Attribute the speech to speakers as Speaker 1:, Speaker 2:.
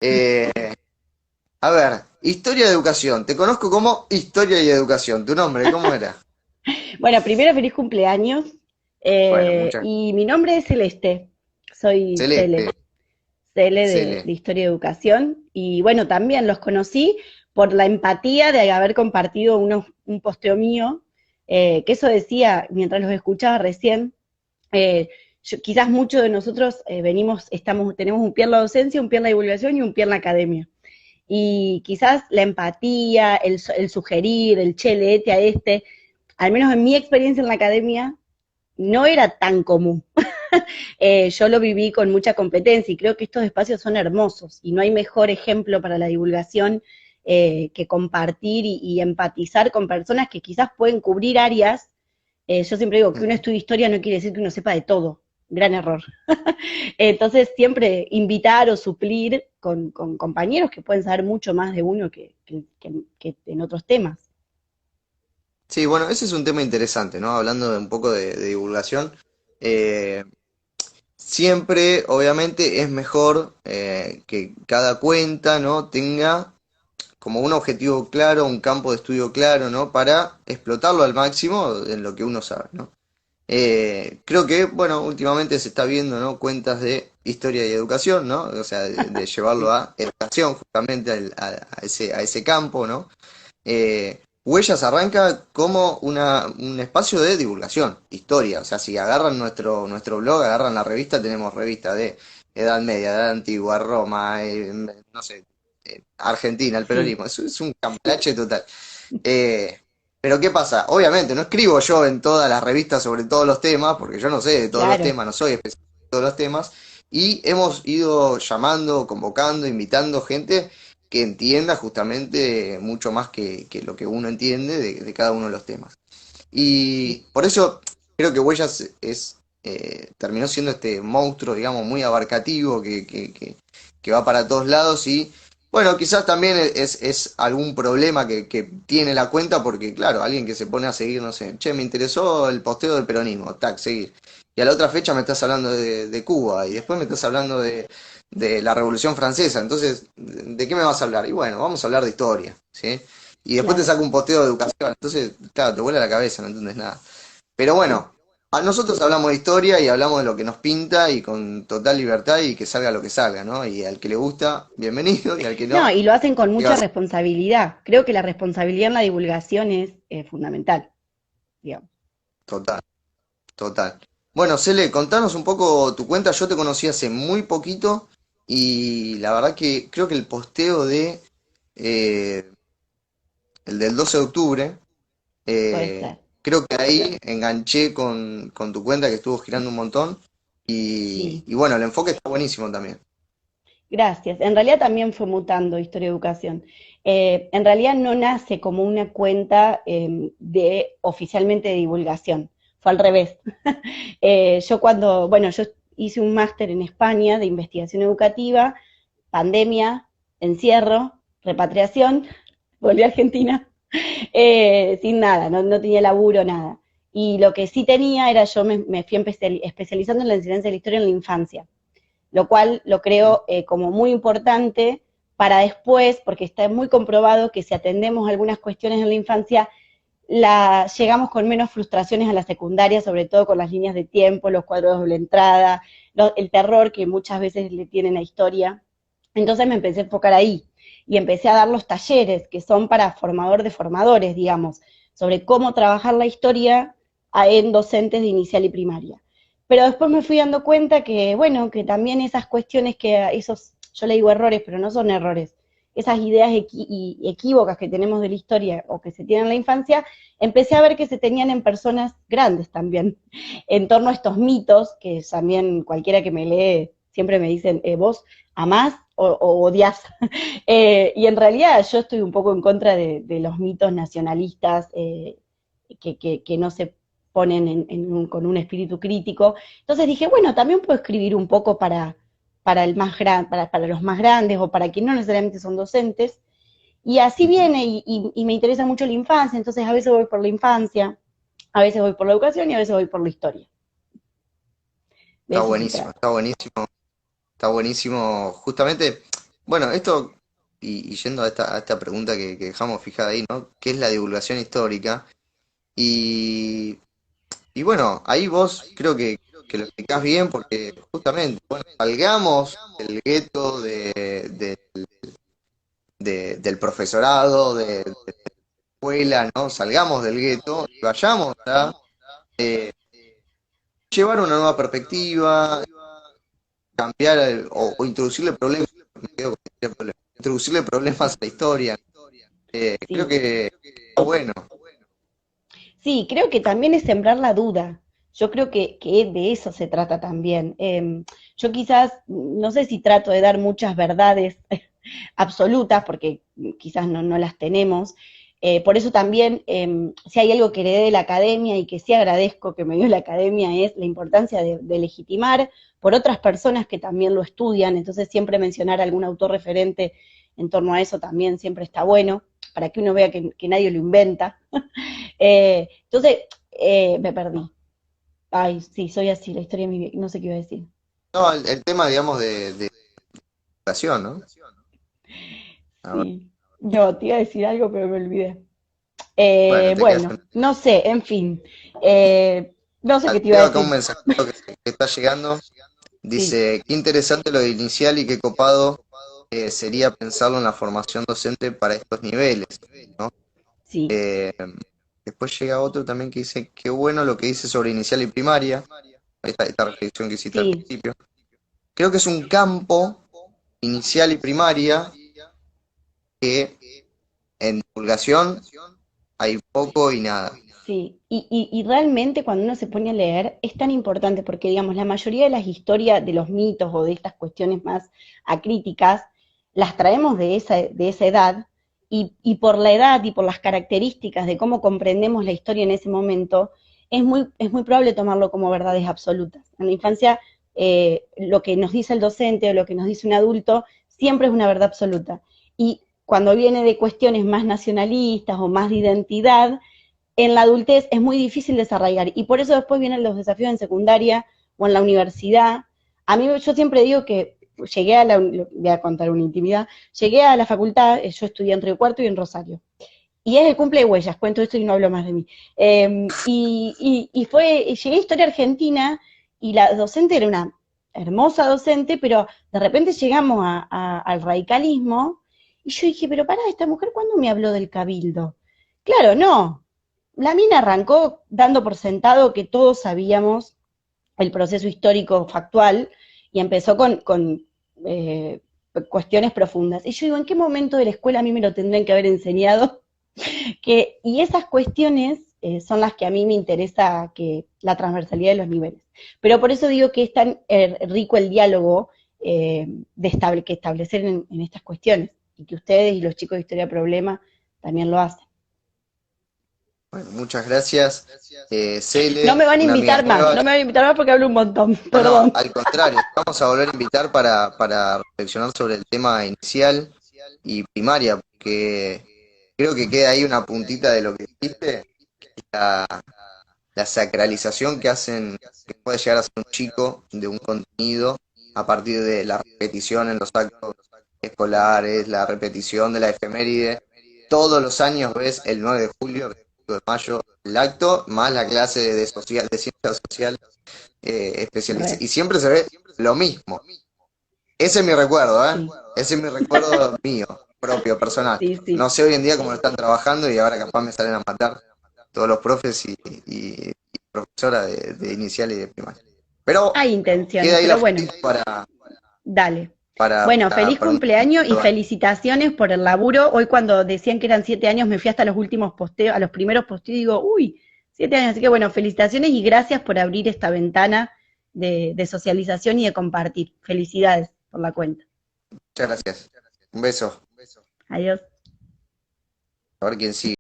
Speaker 1: Eh, a ver, historia de educación. Te conozco como Historia y Educación. ¿Tu nombre cómo era?
Speaker 2: Bueno, primero feliz cumpleaños.
Speaker 1: Bueno, muchas
Speaker 2: Y mi nombre es Celeste. Soy Cele,
Speaker 1: Celeste,
Speaker 2: Cele de
Speaker 1: Cele.
Speaker 2: Historia y Educación. Y bueno, también los conocí por la empatía de haber compartido un posteo mío, que eso decía mientras los escuchaba recién. eh, Quizás muchos de nosotros tenemos un pie en la docencia, un pie en la divulgación y un pie en la academia. Y quizás la empatía, el sugerir, el che, leete a este, al menos en mi experiencia en la academia, no era tan común. Yo lo viví con mucha competencia y creo que estos espacios son hermosos y no hay mejor ejemplo para la divulgación que compartir y empatizar con personas que quizás pueden cubrir áreas. Yo siempre digo que uno estudia historia no quiere decir que uno sepa de todo. Gran error. Entonces, siempre invitar o suplir con compañeros que pueden saber mucho más de uno que en otros temas.
Speaker 1: Sí, bueno, ese es un tema interesante, ¿no? Hablando de un poco de divulgación. Eh, Siempre, obviamente, es mejor que cada cuenta, ¿no? Tenga como un objetivo claro, un campo de estudio claro, ¿no? Para explotarlo al máximo en lo que uno sabe, ¿no? Creo que, bueno, últimamente se está viendo, ¿no? Cuentas de historia y educación, ¿no? O sea, de llevarlo
Speaker 2: Sí,
Speaker 1: a educación justamente a ese campo, ¿no? Huellas arranca como un espacio de divulgación, historia. O sea, si agarran nuestro blog, agarran la revista, tenemos revista de Edad Media, Edad Antigua, Roma, no sé, Argentina, el
Speaker 2: sí,
Speaker 1: peronismo. Eso es un cambalache total. Eh, pero ¿qué pasa? Obviamente, no escribo yo en todas las revistas sobre todos los temas, porque yo no sé de todos los
Speaker 2: claro.
Speaker 1: temas, no soy especialista en todos los temas, y hemos ido llamando, convocando, invitando gente que entienda justamente mucho más que lo que uno entiende de cada uno de los temas. Y por eso creo que Huellas terminó siendo este monstruo, digamos, muy abarcativo que va para todos lados y bueno, quizás también es algún problema que tiene la cuenta porque, claro, alguien que se pone a seguir, no sé, che, me interesó el posteo del peronismo, tac, seguir. Y a la otra fecha me estás hablando de Cuba y después me estás hablando de la Revolución Francesa. Entonces, ¿de qué me vas a hablar? Y bueno, vamos a hablar de historia, ¿sí? Y después te
Speaker 2: Claro,
Speaker 1: saco un posteo de educación. Entonces, claro, te vuela la cabeza, no entiendes nada. Pero
Speaker 2: sí.
Speaker 1: bueno, a nosotros hablamos de historia y hablamos de lo que nos pinta y con total libertad y que salga lo que salga, ¿no? Y al que le gusta, bienvenido, y al que
Speaker 2: No,
Speaker 1: no,
Speaker 2: y lo hacen con
Speaker 1: ¿qué va a
Speaker 2: mucha
Speaker 1: hacer?
Speaker 2: responsabilidad. Creo que la responsabilidad en la divulgación es fundamental, digamos.
Speaker 1: Total, total. Bueno, Cele, contanos un poco tu cuenta. Yo te conocí hace muy poquito y la verdad que creo que el posteo eh, el del 12 de octubre,
Speaker 2: Puede ser.
Speaker 1: creo que ahí enganché con tu cuenta que estuvo girando un montón
Speaker 2: Sí,
Speaker 1: y bueno, el enfoque está buenísimo también.
Speaker 2: gracias. En realidad también fue mutando Historia de Educación. En realidad no nace como una cuenta de oficialmente de divulgación. Fue al revés. Yo hice un máster en España de investigación educativa, pandemia, encierro, repatriación, volví a Argentina sin nada, no tenía laburo, nada. Y lo que sí tenía era, me fui especializando en la enseñanza de la historia en la infancia, lo cual lo creo como muy importante para después, porque está muy comprobado que si atendemos algunas cuestiones en la infancia, llegamos con menos frustraciones a la secundaria, sobre todo con las líneas de tiempo, los cuadros de doble entrada, el terror que muchas veces le tienen a historia. Entonces me empecé a enfocar ahí y empecé a dar los talleres que son para formador de formadores, digamos, sobre cómo trabajar la historia en docentes de inicial y primaria. Pero después me fui dando cuenta que, bueno, que también esas cuestiones yo le digo errores, pero no son errores, esas ideas equívocas que tenemos de la historia o que se tienen en la infancia, empecé a ver que se tenían en personas grandes también, en torno a estos mitos, que también cualquiera que me lee siempre me dicen, vos amás o odias. Y en realidad yo estoy un poco en contra de los mitos nacionalistas que no se ponen con un espíritu crítico. Entonces dije, bueno, también puedo escribir un poco para los más grandes o para quienes no necesariamente son docentes. Y así
Speaker 1: Ujú.
Speaker 2: viene, y me interesa mucho la infancia, entonces a veces voy por la infancia, a veces voy por la educación y a veces voy por la historia. De
Speaker 1: Está
Speaker 2: eso se
Speaker 1: buenísimo,
Speaker 2: trata.
Speaker 1: está buenísimo, está buenísimo. Justamente Bueno, esto, y yendo a esta pregunta que dejamos fijada ahí, ¿no? ¿Qué es la divulgación histórica? Y, y bueno, ahí vos creo que lo explicás bien porque justamente, bueno, salgamos del gueto del profesorado, de la escuela, ¿no? Salgamos del gueto y vayamos a eh, llevar una nueva perspectiva, cambiar o introducirle problemas, me quedo con introducirle problemas, introducirle problemas a la historia. Creo
Speaker 2: Sí.
Speaker 1: que está bueno.
Speaker 2: Sí, creo que también es sembrar la duda. Yo creo que de eso se trata también. Yo quizás, no sé si trato de dar muchas verdades absolutas, porque quizás no las tenemos. Por eso también, si hay algo que heredé de la academia y que sí agradezco que me dio la academia, es la importancia de legitimar por otras personas que también lo estudian. Entonces, siempre mencionar algún autor referente en torno a eso también siempre está bueno, para que uno vea que nadie lo inventa. Entonces, me perdí. Ay, sí, soy así, la historia de mi vida, no sé qué iba a decir.
Speaker 1: No, el tema, digamos, de educación, ¿no? A ver,
Speaker 2: Sí, no, te iba a decir algo, pero me olvidé.
Speaker 1: bueno, te quedas
Speaker 2: Bueno, no sé, en fin. No sé qué te iba a
Speaker 1: Tengo acá un
Speaker 2: decir.
Speaker 1: mensajito que está llegando.
Speaker 2: Sí,
Speaker 1: Dice, qué interesante lo de inicial y qué copado sería pensarlo en la formación docente para estos niveles, ¿no?
Speaker 2: sí,
Speaker 1: Eh, Después llega otro también que dice, qué bueno lo que dice sobre inicial y primaria, esta reflexión que hiciste al
Speaker 2: sí.
Speaker 1: principio. Creo que es un campo, inicial y primaria, que en divulgación hay poco y nada.
Speaker 2: Sí, y realmente cuando uno se pone a leer es tan importante porque, digamos, la mayoría de las historias, de los mitos o de estas cuestiones más acríticas, las traemos de esa edad y por la edad y por las características de cómo comprendemos la historia en ese momento, es muy probable tomarlo como verdades absolutas. En la infancia, lo que nos dice el docente o lo que nos dice un adulto siempre es una verdad absoluta. Y cuando viene de cuestiones más nacionalistas o más de identidad, en la adultez es muy difícil desarraigar y por eso después vienen los desafíos en secundaria o en la universidad. A mí yo siempre digo que llegué a la, voy a contar una intimidad, llegué a la facultad, yo estudié en Río Cuarto y en Rosario. Y es el cumple de huellas, cuento esto y no hablo más de mí. Llegué a Historia Argentina y la docente era una hermosa docente, pero de repente llegamos al radicalismo y yo dije, pero pará, esta mujer, ¿cuándo me habló del cabildo? Claro, no, la mina arrancó dando por sentado que todos sabíamos el proceso histórico factual y empezó con eh, cuestiones profundas. Y yo digo, ¿en qué momento de la escuela a mí me lo tendrían que haber enseñado? Y esas cuestiones son las que a mí me interesa que la transversalidad de los niveles. Pero por eso digo que es tan rico el diálogo que establecer en estas cuestiones y que ustedes y los chicos de Historia Problema también lo hacen.
Speaker 1: Bueno, muchas gracias.
Speaker 2: No
Speaker 1: Cele,
Speaker 2: me van a
Speaker 1: una amiga
Speaker 2: invitar más,
Speaker 1: nueva.
Speaker 2: no me van a invitar más porque hablo un montón,
Speaker 1: No, no,
Speaker 2: perdón.
Speaker 1: al contrario, vamos a volver a invitar para reflexionar sobre el tema inicial y primaria, porque creo que queda ahí una puntita de lo que dijiste, la, la sacralización que hacen, que puede llegar a ser un chico de un contenido a partir de la repetición en los actos escolares, la repetición de la efeméride. Todos los años ves el 9 de julio, el 5 de mayo, el acto, más la clase de ciencia social especializada.
Speaker 2: Re,
Speaker 1: Y siempre se ve lo mismo. Ese es mi recuerdo, ¿eh?
Speaker 2: sí,
Speaker 1: Ese es mi recuerdo mío, propio, personal.
Speaker 2: sí, sí.
Speaker 1: No sé hoy en día cómo lo están trabajando y ahora capaz me salen a matar todos los profes y profesora de inicial y de primaria. Pero
Speaker 2: Hay intenciones,
Speaker 1: queda ahí la
Speaker 2: pero bueno,
Speaker 1: puntita
Speaker 2: dale. Bueno, feliz
Speaker 1: para un
Speaker 2: cumpleaños y
Speaker 1: debate.
Speaker 2: felicitaciones por el laburo. Hoy cuando decían que eran 7 años me fui hasta los últimos posteos, a los primeros posteos y digo, uy, 7 años. Así que bueno, felicitaciones y gracias por abrir esta ventana de socialización y de compartir. Felicidades por la cuenta.
Speaker 1: Muchas gracias. Un beso.
Speaker 2: Adiós.
Speaker 1: A ver quién sigue.